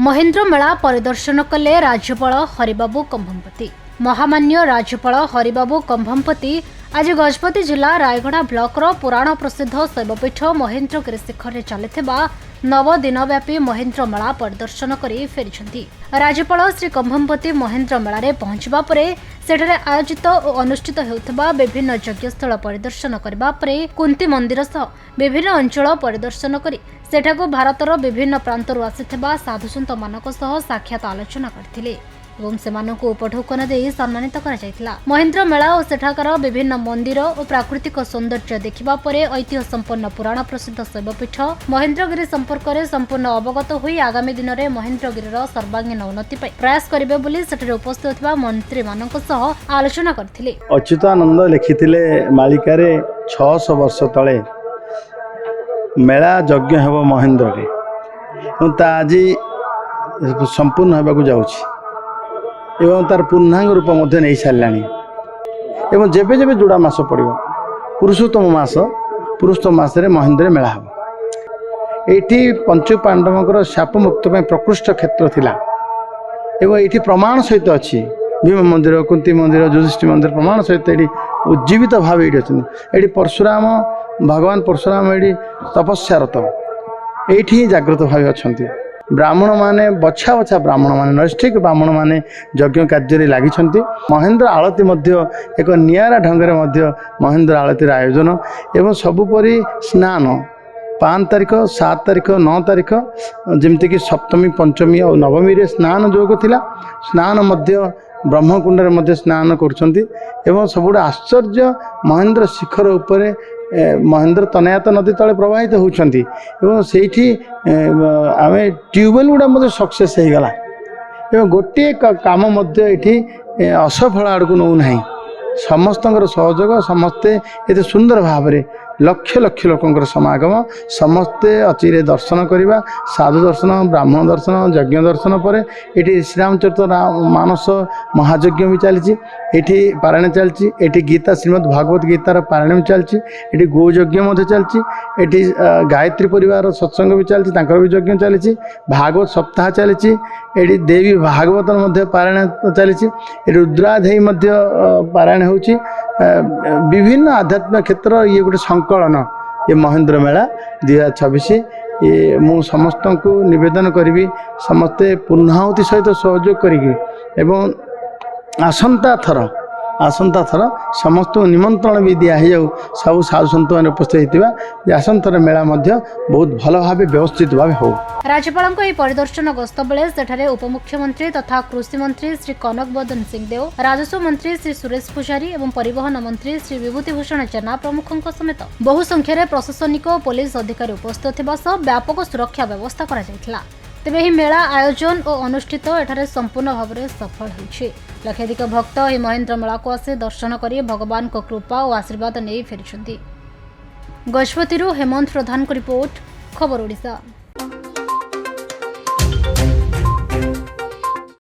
महेन्द्र मेला परिदर्शन कले राज्यपाल हरिबाबू कंभमपति। महामान्य राज्यपाल हरिबाबू कंभमपति आज गजपति जिला रायगढ़ ब्लॉकर पुराण प्रसिद्ध शैवपीठ महेन्द्रगिरी शिखर चली नव दिनव्यापी महेन्द्र मेला परिदर्शन कर फेरी। राज्यपाल श्री कंभमपति महेन्द्र मेला पहुंचवा सेठारे आयोजित और अनुष्ठित होता विभिन्न यज्ञस्थल परिदर्शन करने कुंती मंदिर सह विभिन्न अंचल परिदर्शन कर सेठाकु भारतर विभिन्न प्रांतरू आसिथिबा साधुसंत मानक सह साक्षात आलोचना करथिले एवं सेमानकु उपढौकन देई सम्मानित करा जायतिला। महेन्द्र मेला और सेठाकार विभिन्न मंदिर और प्राकृतिक सौंदर्य देखिबा परे ऐतिह्य संपन्न पुराण प्रसिद्ध शैवपीठ महेन्द्रगिरी संपर्क में संपूर्ण अवगत होई आगामी दिन में महेन्द्रगिरीर सर्वांगीन उन्नति पाई प्रयास करिबे बोली सेठारे उपस्थित होथिबा मंत्री मानक सह आलोचना करथिले। अच्युतानंद लिखिथिले मालिकारे 600 वर्ष तले मेला यज्ञ हेब महेन्द्र आज संपूर्ण होगा जाऊँगी एवं तार पूर्णांग रूप नहीं सारा एवं जेबे जेबे जोड़ा मास पड़ो पुरुषोत्तम मासरे महेन्द्र मेला हम ये पंचु पांडवंकर शाप मुक्त प्रकृष्ट क्षेत्र थिला एवं ये प्रमाण सहित अच्छी भीम मंदिर कुंती मंदिर युधिष्ठिर मंदिर प्रमाण सहित ये उज्जीवित भाव ये अच्छा ये परशुराम भगवान परशुराम ये तपस्यारत ये जागृत भाव अच्छा ब्राह्मण माने बछा बछा ब्राह्मण माने नैष्ठिक ब्राह्मण माने यज्ञ कार्य लगी महेन्द्र आलती एक नियारा ढंग से महेन्द्र आलती आयोजन एवं सबुपरि स्नान 5 तारिख 7 तारिख 9 तारिख जमती सप्तमी पंचमी और नवमी रे स्नान जोग थिला स्नान मध्य ब्रह्मकुंड में स्नान कर सब आश्चर्य महेन्द्र शिखर उपरे महेन्द्र तनयात नदी तले प्रवाहित होती से आम ट्यूबवेल गुड़ा मत सक्सेस हो गला एवं गोटे काम ये असफल आड़ को नौ ना समस्त सहयोग समस्ते ये सुंदर भाव में लक्ष लक्ष लोकंर समागम समस्ते अचिरे दर्शन करवा साधु दर्शन ब्राह्मण दर्शन यज्ञ दर्शन पर ये श्रीरामचरित मानस महायज्ञ भी चली पारायण चलती ये गीता श्रीमद् भागवत गीतार पारायण भी चलती ये गोयज्ञ चलती ये गायत्री परिवार सत्संग भी चलती भी यज्ञ चली भागवत सप्ताह चली ये देवी भागवत पारायण चली रुद्राधेयी पारायण होची विभिन्न आध्यात्मिक क्षेत्र ये गोटे संकलन ये महेन्द्र मेला 2026 ये मु समस्त को निवेदन करी समस्ते पूर्णाहुति सहित सहयोग करी आसंता थर समस्त निमंत्रण भी दिया जाऊ सब साधु सन्त मैंने उपस्थित होता आसंतर मेला बहुत भल भाव व्यवस्थित भाव हो। राज्यपाल परिदर्शन गस्त बेले सेठारे उपमुख्यमंत्री तथा कृषि मंत्री श्री कनक बदन सिंहदेव राजस्व मंत्री श्री सुरेश पूजारी एवं परिवहन मंत्री श्री विभूतिभूषण जेना प्रमुखों समेत बहु संख्यार प्रशासनिक और पुलिस अधिकारी उपस्थित होगा सह व्यापक सुरक्षा व्यवस्था करा जायथिला। तेबे ही मेला आयोजन और अनुष्ठित एठारे संपूर्ण भाव में सफल होइछि। लक्षाधिक भक्त ही महेन्द्र मेला को आसी दर्शन कर भगवान को कृपा और आशीर्वाद नहीं फेरी। गजपति हेमंत प्रधान को रिपोर्ट खबर ओडिशा।